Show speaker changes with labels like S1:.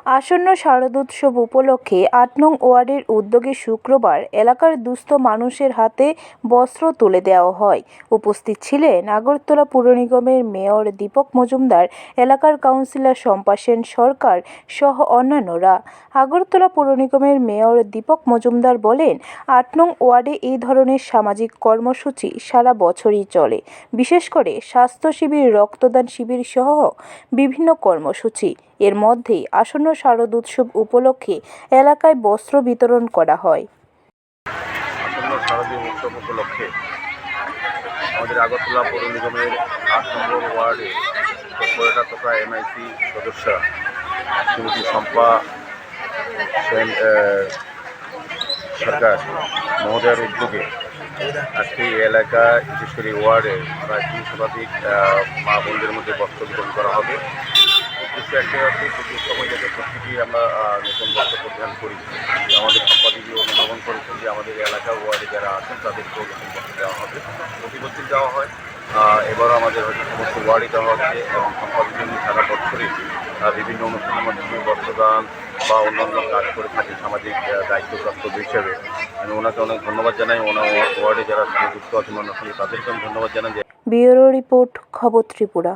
S1: আসন্ন শারদোৎসব উপলক্ষে ৮ নং ওয়ার্ডের উদ্যোগে শুক্রবার এলাকার দুস্থ মানুষের হাতে বস্ত্র তুলে দেওয়া হয়। উপস্থিত ছিলেন আগরতলা পুর নিগমের মেয়র দীপক মজুমদার, এলাকার কাউন্সিলর শম্পা সেন সরকার সহ অন্যান্যরা। আগরতলা পুর নিগমের মেয়র দীপক মজুমদার বলেন, ৮ নং ওয়ার্ডে এই ধরনের সামাজিক কর্মসূচি সারা বছরই চলে, বিশেষ করে স্বাস্থ্য শিবির, রক্তদান শিবির সহ বিভিন্ন কর্মসূচি। এর মধ্যেই আসন্ন শারদোৎসব উপলক্ষে এলাকায় বস্ত্র বিতরণ করা হয়।
S2: আসন্ন শারদীয় উৎসব উপলক্ষে আমাদের আগরতলা পৌর নিগমের ৮ নম্বর ওয়ার্ডে কর্পোরেটর তথা এমআইসি সদস্য শ্রীমতী শম্পা সেন সরকার মহোদয়ের উদ্যোগে আজকে এই এলাকায়, বিশেষ করে ওয়ার্ডে প্রায় ৩ শতাধিক মা বোনদের মধ্যে বস্ত্র বিতরণ করা হবে। উদ্দেশ্য একটাই হচ্ছে, প্রচুর সময় যাতে প্রত্যেকেই আমরা নতুন বস্ত্র পরিধান করি। আমাদের সম্পাদকীয় অনুধাবন করেছেন যে আমাদের এলাকা ওয়ার্ডে যারা আছেন তাদেরকেও নতুন বস্ত্র দেওয়া হবে, প্রতি বছর দেওয়া হয়। এবারও আমাদের হয়তো সমস্ত ওয়ার্ডে দেওয়া হচ্ছে এবং সম্পাদকীয় সারা বছরই বিভিন্ন অনুষ্ঠানের মাধ্যমে বস্ত্রদান বা অন্যান্য কাজ করে থাকি সামাজিক দায়িত্বপ্রাপ্ত হিসেবে। আমি ওনাকে অনেক ধন্যবাদ জানাই। ওনার ওয়ার্ডে যারা যুক্ত আছেন ওনার সঙ্গে তাদেরকে আমি ধন্যবাদ জানাই।
S1: ব্যুরো রিপোর্ট, খবর ত্রিপুরা।